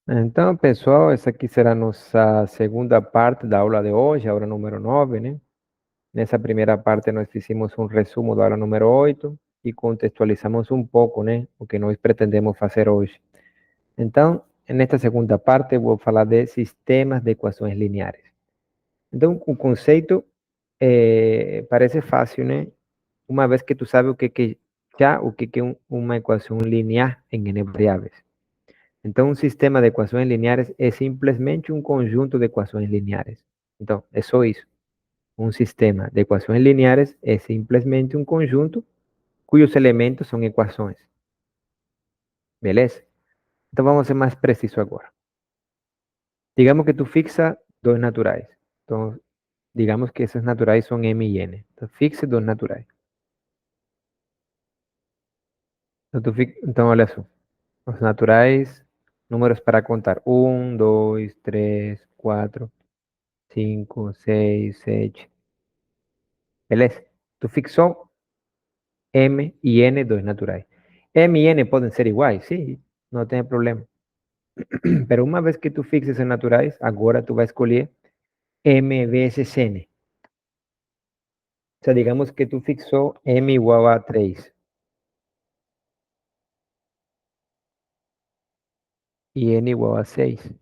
Então, pessoal, essa aqui será a nossa segunda parte da aula de hoje, a aula número 9, né? Nessa primeira parte nós fizemos um resumo da aula número 8 e contextualizamos um pouco, né, o que nós pretendemos fazer hoje. Então, nesta segunda parte eu vou falar de sistemas de equações lineares. Então, o conceito parece fácil, né? Uma vez que tu sabe o que é uma equação linear em n variáveis. Então, um sistema de equações lineares é simplesmente um conjunto de equações lineares. Então, é só isso. Um sistema de equações lineares é simplesmente um conjunto cujos elementos são equações. Beleza? Então, vamos ser mais preciso agora. Digamos que tu fixa dois naturais. Então, digamos que esses naturais são m e n. Então, fixe dois naturais. Então, olha só. Os naturais, números para contar. 1, 2, 3, 4, 5, 6, 7. Beleza? Tu fixou M e N, dois naturais. M e N podem ser iguais? Sim, não tem problema. Pero uma vez que tu fixes em naturais, agora tu vai escolher M vezes N. O sea, digamos que tu fixou M igual a 3 e N igual a 6.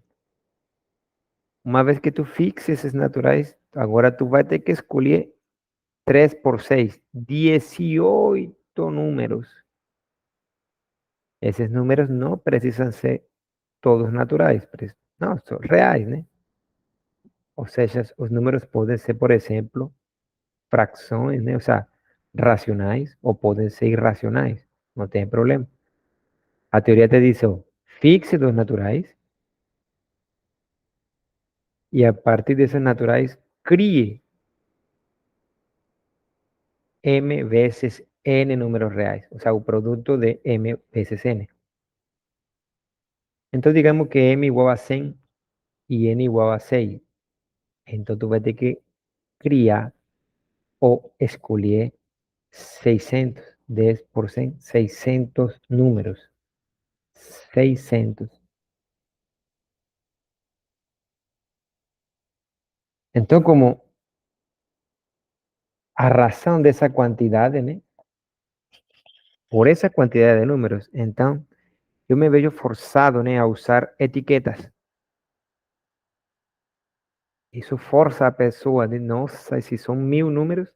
Uma vez que tu fixes esses naturais, agora tu vai ter que escolher 3 por 6, 18 números. Esses números não precisam ser todos naturais, não, são reais, né? Ou seja, os números podem ser, por exemplo, frações, né? Ou seja, racionais ou podem ser irracionais, não tem problema. A teoria te diz, ó, fixe dos naturais e a partir desses naturais crie m vezes n números reais, ou seja, o produto de m vezes n. Então, digamos que m igual a 100 e n igual a 6. Então, tu vai ter que criar ou escolher 600, 10%, 600 números. 600. Então, como a razão dessa quantidade, né? Por essa quantidade de números, então, eu me vejo forçado, né, a usar etiquetas. Isso força a pessoa, né? Nossa, se são 1000 números,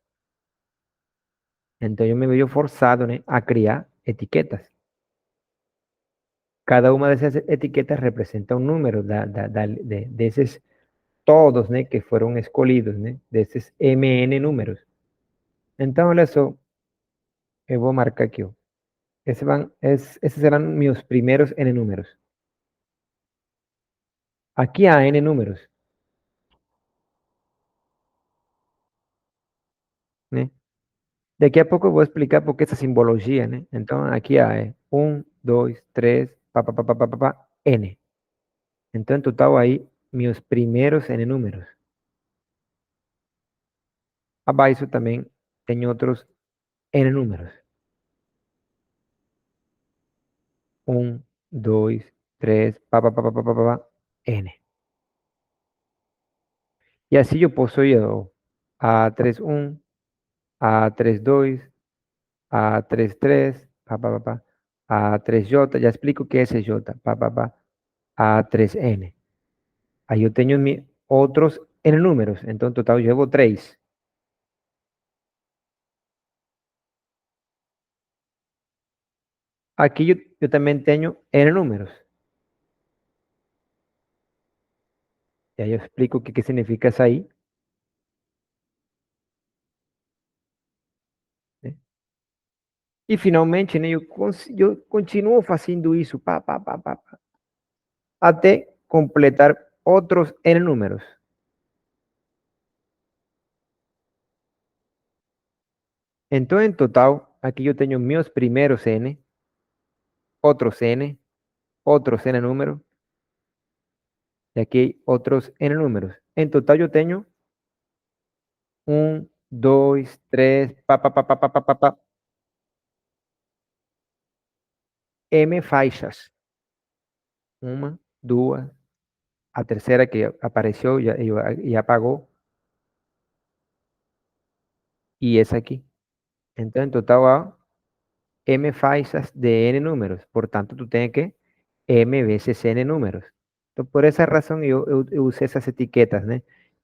então eu me vejo forçado, né, a criar etiquetas. Cada uma dessas etiquetas representa um número desses todos, né, que foram escolhidos, né, desses MN números. Então, olha só, eu vou marcar aqui, ó. Esses serão meus primeiros N números. Aqui há N números, né? Daqui a pouco eu vou explicar por que essa simbologia, né? Então, aqui há 1, 2, 3, N. Então, em total, aí, meus primeiros N números. Abaixo também tem outros N números. 1, 2, 3, N. E assim eu posso ir A31, A32, A33, A3J, já explico o que é esse J, A3N. Aí eu tenho outros N números, então en total eu llevo 3. Aqui eu também tenho N números. E aí eu explico o que significa isso aí, né? E finalmente, né, eu continuo fazendo isso, até completar outros N números. Então, em total, aqui eu tenho meus primeiros N, outros N números, e aqui outros N números. Em total, eu tenho 1, 2, 3, M faixas. Uma, duas, a terceira que apareceu e apagou, e essa aqui. Então, em total, há m faixas de n números. Portanto, tu tens que m vezes n números. Então, por essa razão, eu usei essas etiquetas, né?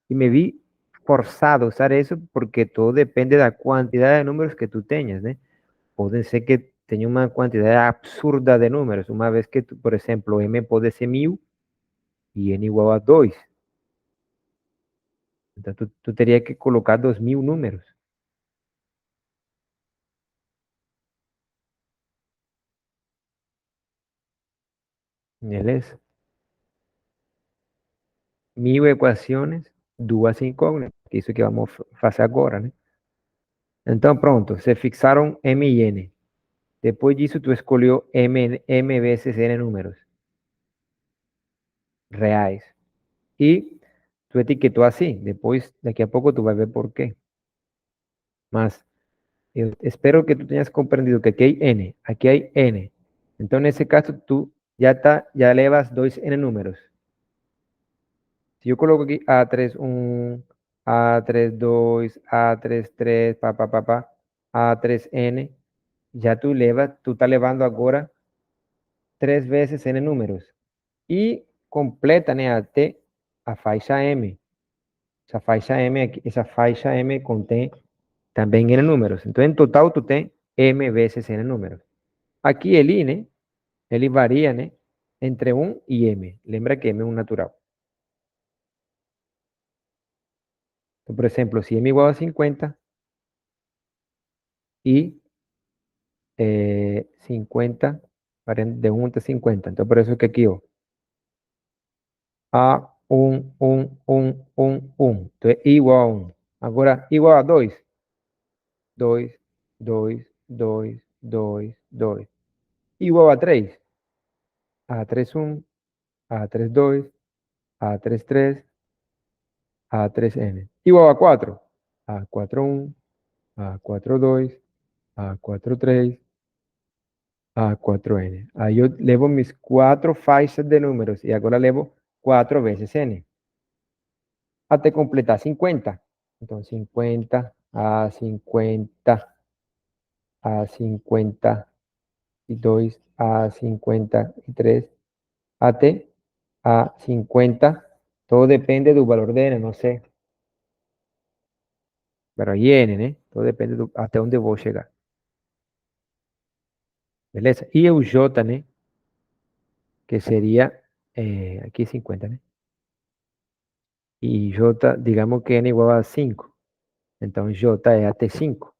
E me vi forçado a usar isso porque todo depende da quantidade de números que tu tenhas, né? Pode ser que tenha uma quantidade absurda de números, uma vez que, tu, por exemplo, m pode ser 1000 e n igual a 2. Então, tu teria que colocar 2000 números. Beleza? 1000 equações, duas incógnitas, que é isso que vamos fazer agora, né? Então, pronto, se fixaram m e n. Depois disso, tu escolheu m vezes n números reais. E tu etiquetou assim. Depois, daqui a pouco, tu vai ver por quê. Mas eu espero que tu tenhas compreendido que aqui hay n, aqui hay n. Então, nesse caso, tu já levas dois n números. Se eu coloco aqui A31, A32, A33, A3N, já tu tá levando agora três vezes N números. E completa, né, até a faixa M. Essa faixa M contém também N números. Então, em total, tu tem M vezes N números. Aqui ele, né, ele varia, né, entre 1 e M. Lembra que M é um natural. Então, por exemplo, se M igual a 50 y 50, de 1 até 50. Então, por isso que aqui, ó, A, 1, 1, 1, 1, 1. Então, é igual a 1. Agora, igual a 2. 2, 2, 2, 2, 2. Igual a 3. A3, 1, A3, 2, A3, 3, A3N. Igual a 4. A4, 1, A4, 2, A4, 3, A4N. Aí eu levo mis quatro faixas de números e agora levo 4 vezes N. Até completar 50. Então, 50 a 50 a 52 a 53 até a 50. Todo depende do valor de N, não sei. Pero aí N, né? Todo depende até onde eu vou chegar. Beleza? E o J, né? Que seria aqui 50, né? E J, digamos que N igual a 5. Então, J é até 5.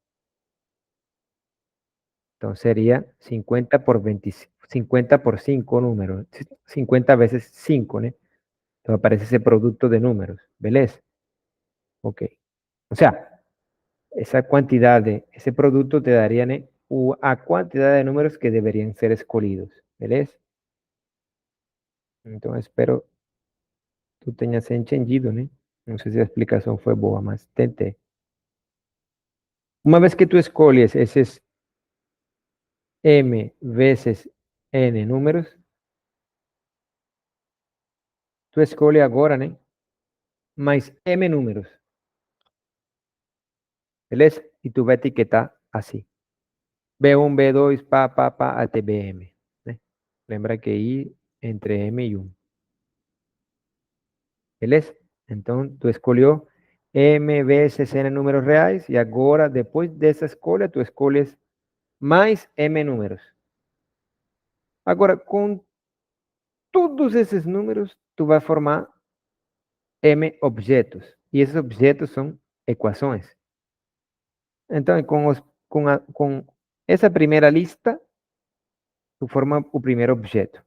Então, sería 50 por 20, 50 por 5 números. 50 veces 5, ¿no? Entonces aparece ese producto de números. ¿Beleza? Ok. O sea, esa cantidad de ese producto te daría, ¿no? A cantidad de números que deberían ser escogidos. ¿Beleza? Entonces, espero tú tenhas entendido, ¿no? No sé si la explicación fue boa, mas tentei. Una vez que tú escolhes esos m veces n números, tú escolhes agora, ¿no? Mais m números. Beleza? E tu vai etiquetar assim. B1, B2, até BM. Né? Lembra que I entre M e 1. Beleza? Então, tu escolheu M vezes N números reais e agora, depois dessa escolha, tu escolhes mais M números. Agora, com todos esses números, tu vai formar M objetos. E esses objetos são equações. Então, com essa primeira lista, tu forma o primeiro objeto.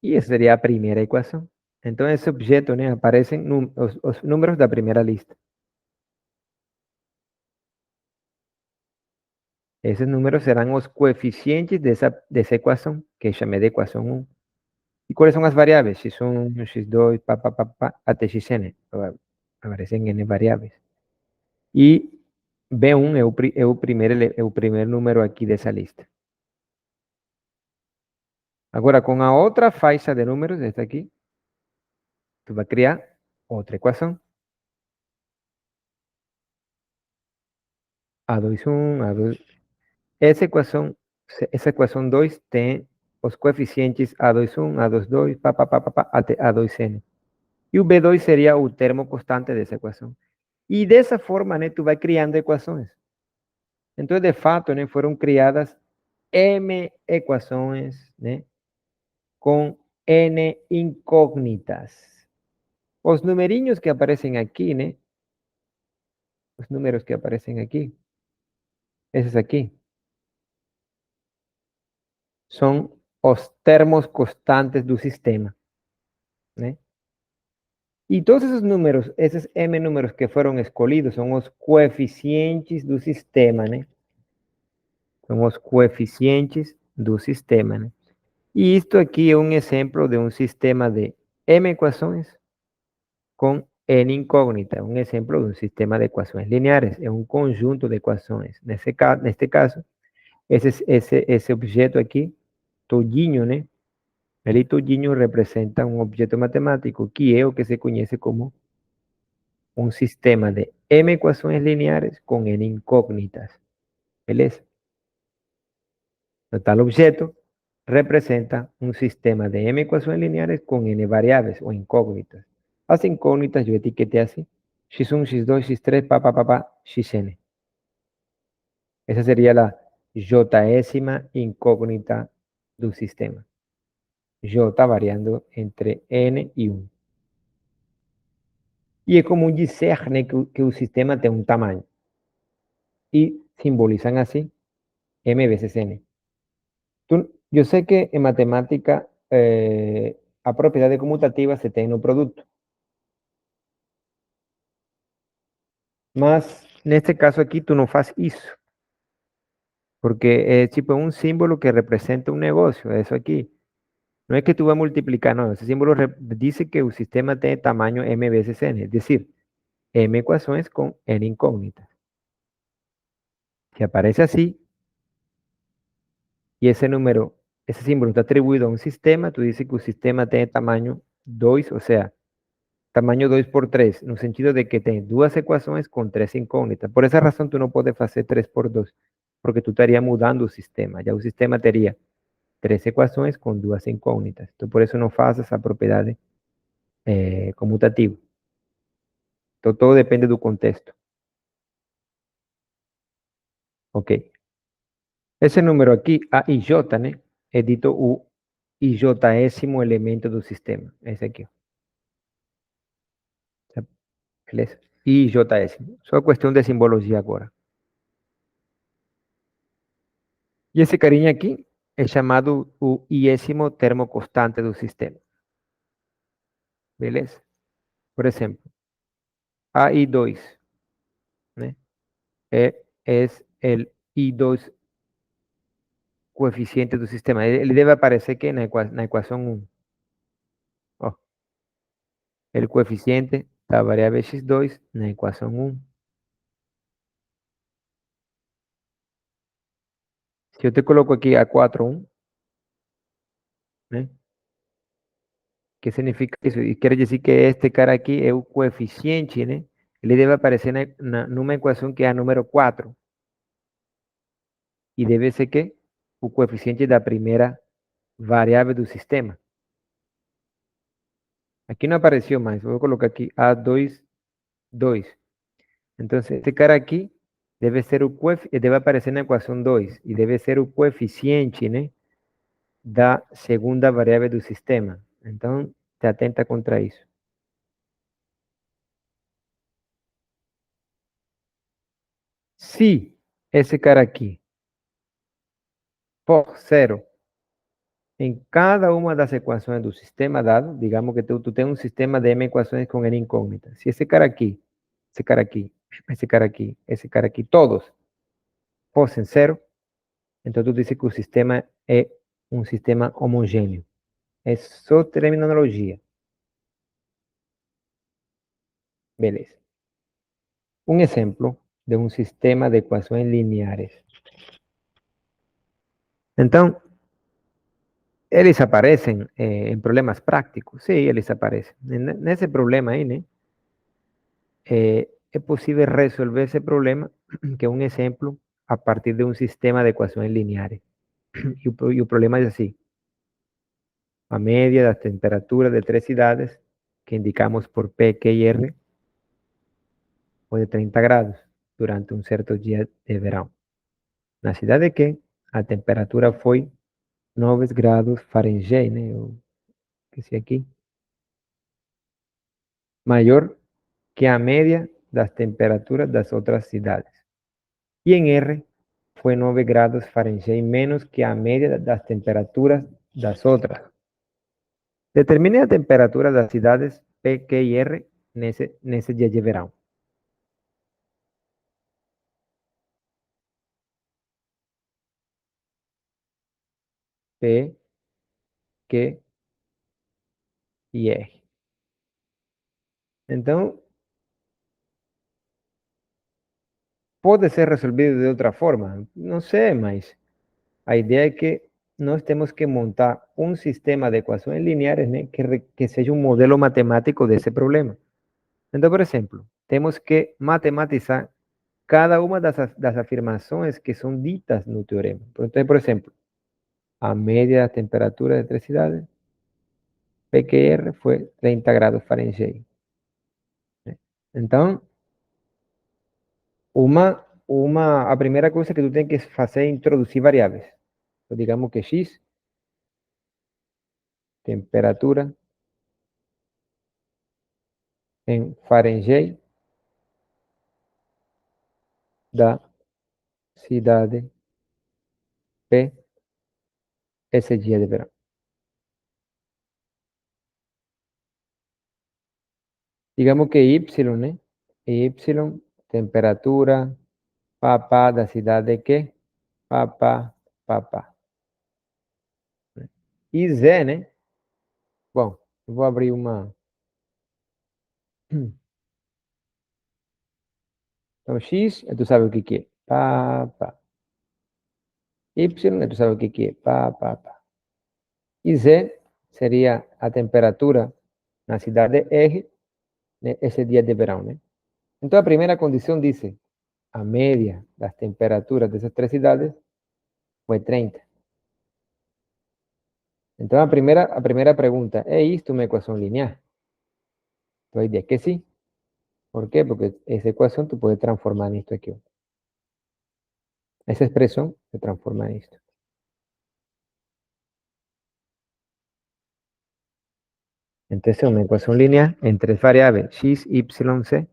E essa seria a primeira equação. Então, esse objeto, né, aparecem os números da primeira lista. Esses números serão os coeficientes dessa equação, que eu chamei de equação 1. E quais são as variáveis? X1, x2, até xn. Aparecem n variáveis. E B1 é o primeiro número aqui dessa lista. Agora, com a outra faixa de números, esta aqui, tu vai criar outra equação. A2, 1, A2. Essa equação 2 tem os coeficientes A2, 1, A2, 2, até A2N. E o B2 seria o termo constante dessa equação. E dessa forma, né, tu vai criando equações. Então, de fato, né, foram criadas M equações, né, com N incógnitas. Os numerinhos que aparecem aqui, né, os números que aparecem aqui, esses aqui, são os termos constantes do sistema, né? E todos esos números, esos M números que foram escolhidos, são os coeficientes do sistema, né? São os coeficientes do sistema, né? E isto aqui é um exemplo de um sistema de M equações com N incógnita, um exemplo de um sistema de equações lineares, é um conjunto de equações. Neste caso, esse objeto aqui, todinho, né? Ele todinho representa um objeto matemático, que é o que se conhece como um sistema de M equações lineares com N incógnitas. Beleza? Tal objeto representa un sistema de M ecuaciones lineares con N variables o incógnitas. Las incógnitas yo etiqueté así: x1, x2, x3, xn. Esa sería la yésima incógnita del sistema. J variando entre n y 1. Y es común dizer que el sistema tiene un tamaño. Y simbolizan así m veces n. Yo sé que en matemática a propiedades conmutativas se tiene un producto. Mas, neste caso aqui, tu não faz isso. Porque é tipo um símbolo que representa um negócio, é isso aqui. Não é que tu vai multiplicar, não. Esse símbolo diz que o sistema tem tamanho m vezes n, é decir, m equações com n incógnitas. Se aparece assim, e esse número, esse símbolo está atribuído a um sistema, tu diz que o sistema tem tamanho 2, ou seja, tamanho 2 por 3, no sentido de que tem duas equações com três incógnitas. Por essa razão, tu não pode fazer 3 por 2, porque tu estaria mudando o sistema. Já o sistema teria três equações com duas incógnitas. Então, por isso não faz essa propriedade comutativa. Então, todo depende do contexto. Ok. Esse número aqui, a i j, né? É dito o ijésimo elemento do sistema. Esse aqui. Beleza? Ijésimo. Só questão de simbologia agora. E esse carinha aqui é chamado o iésimo termo constante do sistema. Beleza? Por exemplo, AI2, né? É o I2 coeficiente do sistema. Ele deve aparecer que na equação 1. Ó, o coeficiente da variável x2 na equação 1. Se eu te coloco aqui A4, 1, né? Que significa isso? E quer dizer que este cara aqui é o coeficiente, né? Ele deve aparecer numa equação que é a número 4. E deve ser que o coeficiente da primeira variável do sistema. Aqui não apareceu mais. Vou colocar aqui A2, 2. Então, este cara aqui deve ser deve aparecer na equação 2 e deve ser o coeficiente, né, da segunda variável do sistema. Então, te atenta contra isso. Se esse cara aqui for zero em cada uma das equações do sistema dado, digamos que tu tem um sistema de m equações com n incógnitas. Se esse cara aqui, esse cara aqui, esse cara aqui, esse cara aqui, todos fossem zero, então tu diz que o sistema é um sistema homogêneo. É só terminologia. Beleza. Un ejemplo de un sistema de ecuaciones lineares. Entonces, eles aparecem em problemas práticos? Sim, eles aparecem. Nesse problema aí, né? É possível resolver esse problema, que é um exemplo, a partir de um sistema de equações lineares. E o problema é assim: a média das temperaturas de três cidades, que indicamos por P, Q e R, foi de 30 graus durante um certo dia de verão. Na cidade Q, a temperatura foi 9 graus Fahrenheit, né? Eu esqueci aqui. Maior que a média das temperaturas das outras cidades. Y en R fue 9 grados Fahrenheit menos que a media das temperaturas das outras. Determine a temperatura das cidades P, Q e R nesse dia de verão. P, Q e R. Então, pode ser resolvido de outra forma? Não sei, mas a ideia é que nós temos que montar um sistema de equações lineares, né, que seja um modelo matemático desse problema. Então, por exemplo, temos que matematizar cada uma das afirmações que são ditas no teorema. Então, por exemplo, a média da temperatura de três cidades, PQR, foi 30 graus Fahrenheit. Então, a primeira coisa que tu tem que fazer é introduzir variáveis. Então, digamos que X, temperatura em Fahrenheit da cidade P esse dia de verão. Digamos que Y, né? Y, temperatura, papá da cidade que, papá, papá. E Z, né? Bom, eu vou abrir uma. Então, X, tu sabe o que é. Pá, pá. Y, tu sabe o que é. Pá, pá, pá. E Z seria a temperatura na cidade R, né, esse dia de verão, né? Então, a primeira condição diz: a média das temperaturas dessas três cidades foi 30. Então, a primeira pergunta: é isto uma equação linear? Então, aí diz que sim. Por quê? Porque essa equação tu pode transformar nisto aqui. Essa expressão se transforma nisto. Entonces, una ecuación lineal en tres variables, x, y, z,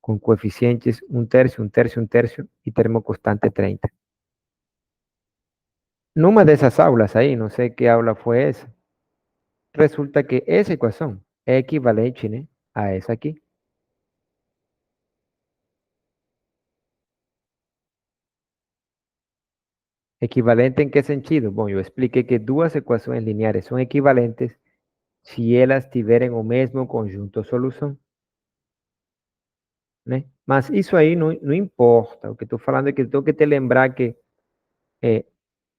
con coeficientes 1/3, 1/3, 1/3 y termo constante 30. Numa dessas aulas aí, não sei que aula foi essa, resulta que essa equação é equivalente, né, a essa aqui. Equivalente em que sentido? Bom, eu expliquei que duas equações lineares são equivalentes se elas tiverem o mesmo conjunto solução, né? Mas isso aí não importa. O que estou falando é que tenho que te lembrar que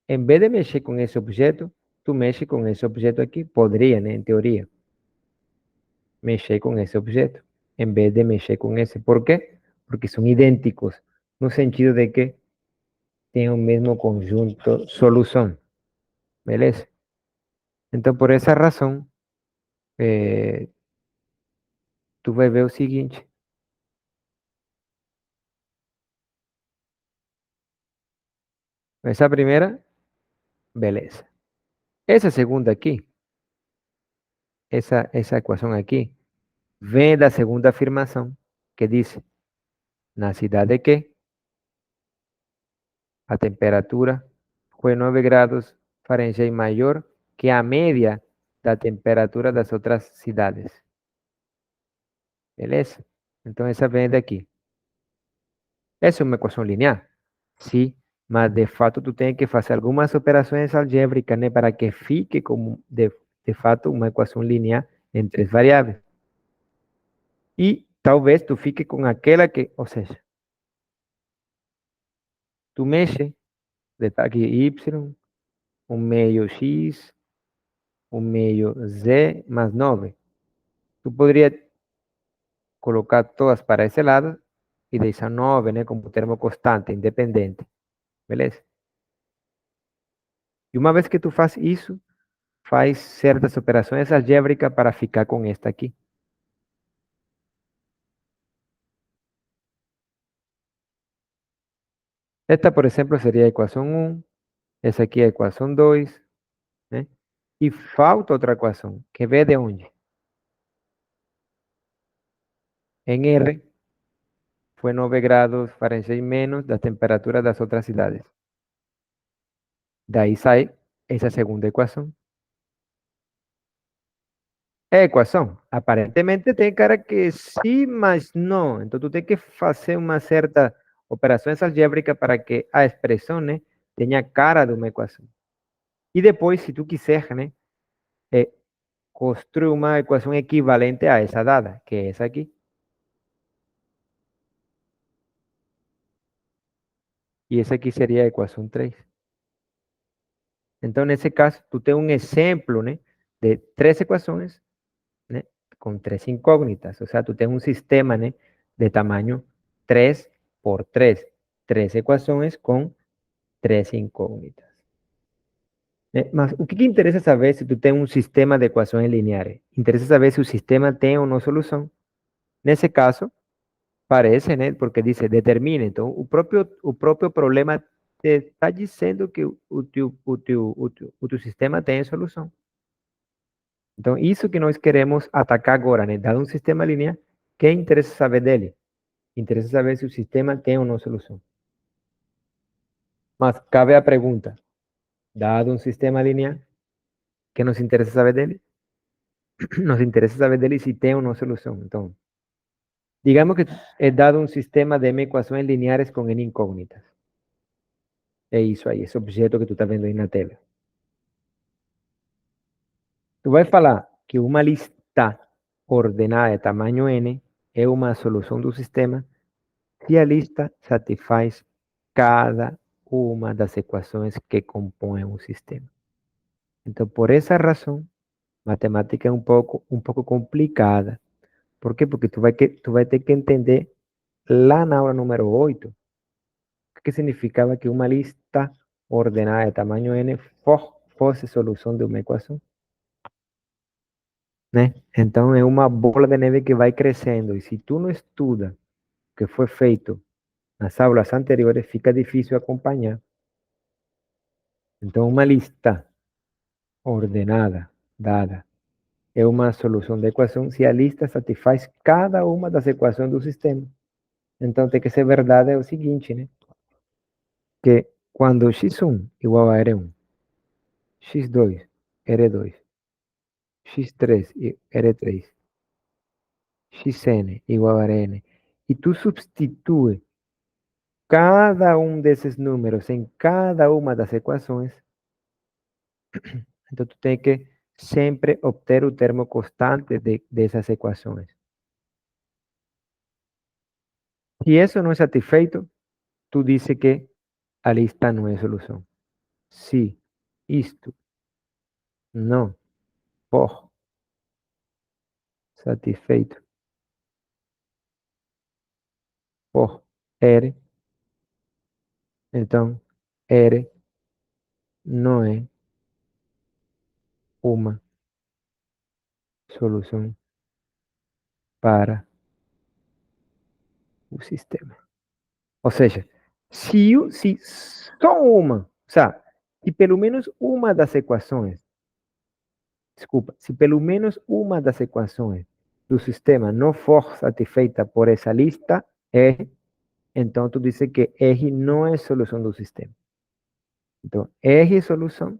em vez de mexer com esse objeto, tu mexe com esse objeto aqui. Poderia, né, em teoria, mexer com esse objeto, em vez de mexer com esse. Por quê? Porque são idênticos, no sentido de que tem o mesmo conjunto solução. Beleza? Então, por essa razão, tu vai ver o seguinte. Essa primeira, beleza. Essa segunda aqui, essa equação aqui, vem da segunda afirmação, que diz, na cidade que a temperatura foi 9 graus Fahrenheit maior que a média da temperatura das outras cidades. Beleza? Então, essa vem daqui. Essa é uma equação linear? Sim, mas de fato tu tem que fazer algumas operações algébricas, né, para que fique como de fato uma equação linear em três variáveis. E talvez tu fique com aquela que, ou seja, tu mexe, aqui y, um meio x, o meio z mais 9. Tu poderia colocar todas para esse lado e deixar 9, né, como termo constante, independente. Beleza? E uma vez que tu faz isso, faz certas operações algébricas para ficar com esta aqui. Esta, por exemplo, seria a equação 1, essa aqui é a equação 2, né? E falta outra equação, que vem de onde? Em R, foi 9 graus Fahrenheit menos da temperatura das outras cidades. Daí sai essa segunda equação. É equação. Aparentemente tem cara que sim, mas não. Então tu tem que fazer uma certa operações algébricas para que a expressão, né, tenha cara de uma equação. E depois, se tu quiser, né, construir uma equação equivalente a essa dada, que é essa aqui. E essa aqui seria a equação 3. Então, nesse caso, tu tem um exemplo, né, de três equações, né, com três incógnitas. Ou seja, tu tem um sistema, né, de tamanho 3 por 3. Três equações com três incógnitas. Mas o que interessa saber se tu tem um sistema de equações lineares? Interessa saber se o sistema tem ou não solução. Nesse caso, parece, né? Porque diz determina. Então, o próprio problema te está dizendo que o teu sistema tem solução. Então, isso que nós queremos atacar agora, né? Dado um sistema linear, que interessa saber dele? Interessa saber se o sistema tem ou não solução. Mas cabe a pergunta, dado um sistema linear, que nos interessa saber dele? Nos interessa saber dele se tem ou não solução. Então, digamos que é dado um sistema de M equações lineares com N incógnitas. É isso aí, esse objeto que tu está vendo aí na tela. Tu vai falar que uma lista ordenada de tamanho N é uma solução do sistema se a lista satisfaz cada uma das equações que compõem o sistema. Então, por essa razão, matemática é um pouco complicada. Por quê? Porque tu vai ter que entender lá na aula número 8 o que significava que uma lista ordenada de tamanho N fosse solução de uma equação. Né? Então é uma bola de neve que vai crescendo. E se tu não estuda o que foi feito nas aulas anteriores, fica difícil acompanhar. Então, uma lista ordenada, dada, é uma solução da equação se a lista satisfaz cada uma das equações do sistema. Então, tem que ser verdade é o seguinte, né? Que quando x1 igual a R1, x2 R2, x3 R3, xn igual a Rn, e tu substitui cada um desses números em cada uma das equações, então tu tem que sempre obter o termo constante dessas equações. Se isso não é satisfeito, tu diz que a lista não é solução. Se isto não for satisfeito por R, então R não é uma solução para o sistema. Ou seja, se só uma, ou seja, se pelo menos uma das equações, desculpa, se pelo menos uma das equações do sistema não for satisfeita por essa lista, então tu diz que R não é solução do sistema. Então, R é solução,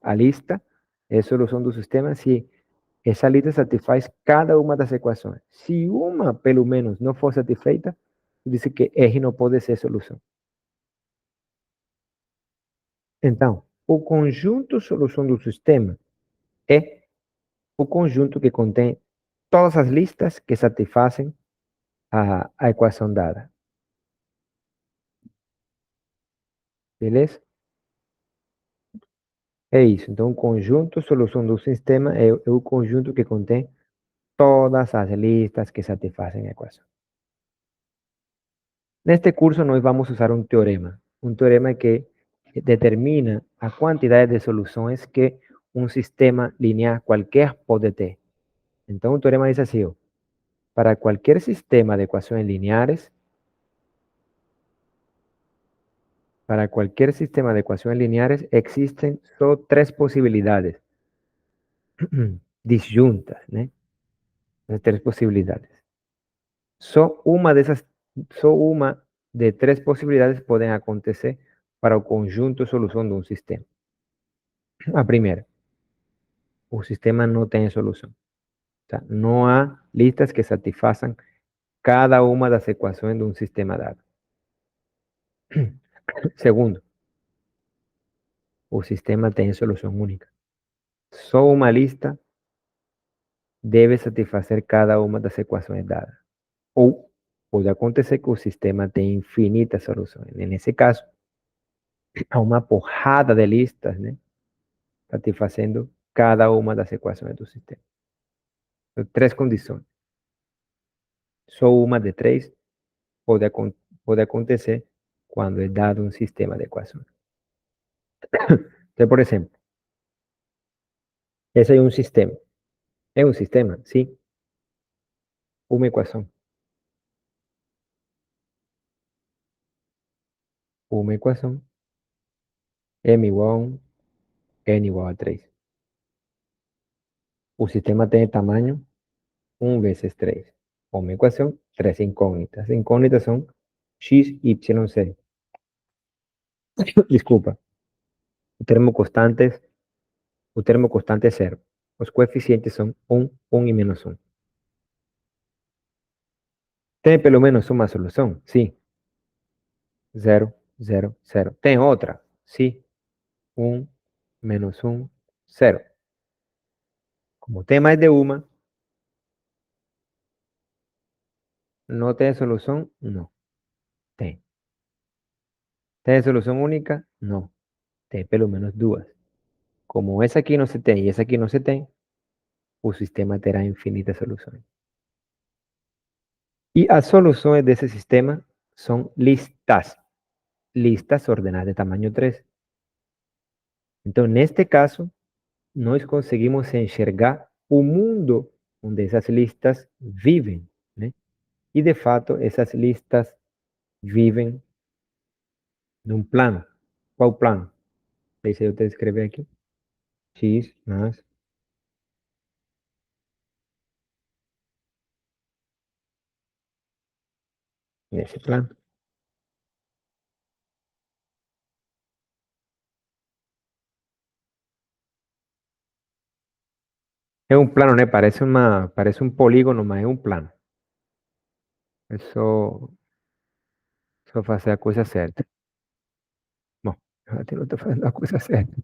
a lista é solução do sistema se essa lista satisfaz cada uma das equações. Se uma, pelo menos, não for satisfeita, tu diz que R não pode ser solução. Então, o conjunto solução do sistema é o conjunto que contém todas as listas que satisfazem a equação dada. Beleza? É isso. Então, o conjunto solução do sistema é o conjunto que contém todas as listas que satisfazem a equação. Neste curso, nós vamos usar um teorema que determina a quantidade de soluções que um sistema linear qualquer pode ter. Então, o teorema diz assim, ó, para qualquer sistema de equações lineares, existen só três possibilidades disjuntas, né? As três possibilidades. Só uma de três possibilidades podem acontecer para o conjunto solução de um sistema. A primeira, o sistema não tem solução. Tá? Não há listas que satisfaçam cada uma das equações de um sistema dado. Segundo, o sistema tem solução única. Só uma lista deve satisfazer cada uma das equações dadas. Ou pode acontecer que o sistema tenha infinitas soluções. Nesse caso, há uma porrada de listas, né? Satisfazendo cada uma das equações do sistema. Então, três condições. Só uma de três pode acontecer quando é dado um sistema de equações. Então, por exemplo, esse é um sistema. É um sistema, sim. Uma equação. Uma equação. M igual a 1, N igual a 3. O sistema tem tamanho 1 vezes 3. Uma equação, três incógnitas. As incógnitas são x, y, z. Desculpa. O termo constante é zero. Os coeficientes são 1, 1 e menos 1. Tem pelo menos uma solução? Sim. 0, 0, 0. Tem outra? Sim. 1, menos 1, 0. Como tem mais de uma, não tem solução? Não. Tem. Tem solução única? Não. Tem pelo menos duas. Como essa aqui não se tem e essa aqui não se tem, o sistema terá infinitas soluções. E as soluções desse sistema são listas. Listas ordenadas de tamanho 3. Então, neste caso, nós conseguimos enxergar o mundo onde essas listas vivem, né? E, de fato, essas listas vivem num plano. Qual plano? Deixa eu te escrever aqui. X mais nesse plano. É um plano, né? Parece um polígono, mas é um plano. É só fazer a coisa certa. Bom, eu até não estou fazendo a coisa certa.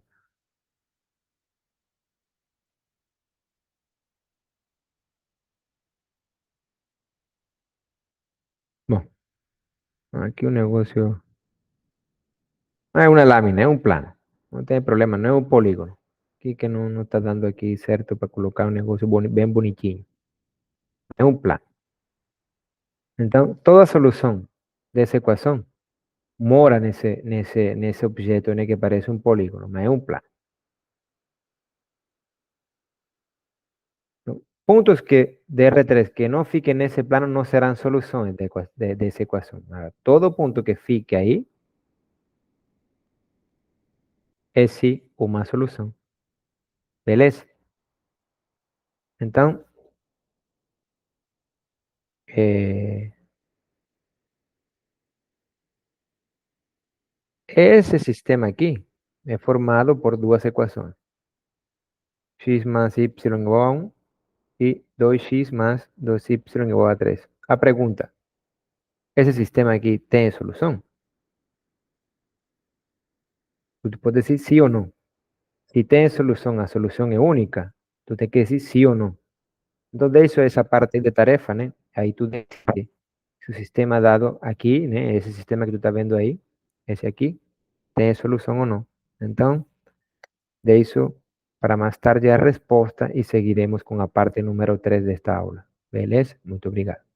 Bom, aqui o negócio... Ah, é uma lâmina, é um plano. Não tem problema, não é um polígono. Aqui que não está dando aqui certo para colocar um negócio bem bonitinho. É um plano. Então, toda solução dessa equação mora nesse objeto, né, que parece um polígono, mas é um plano. Então, pontos que de R3 que não fiquem nesse plano não serão soluções dessa equação. Agora, todo ponto que fique aí é sim uma solução. Beleza? Então, esse sistema aqui é formado por duas equações. X más y igual a 1 y 2x más 2y igual a 3. A pergunta, esse sistema aqui tem solução? Tu pode dizer sim ou não. Se tem solução, a solução é única, tu tem que dizer sim ou não. Então, deixa essa parte de tarefa, né? Aí tu decide se o sistema dado aqui, né? Esse sistema que tu está vendo aí, esse aqui, tem solução ou não. Então, Deixo para mais tarde a resposta e seguiremos com a parte número 3 desta aula. Beleza? Muito obrigado.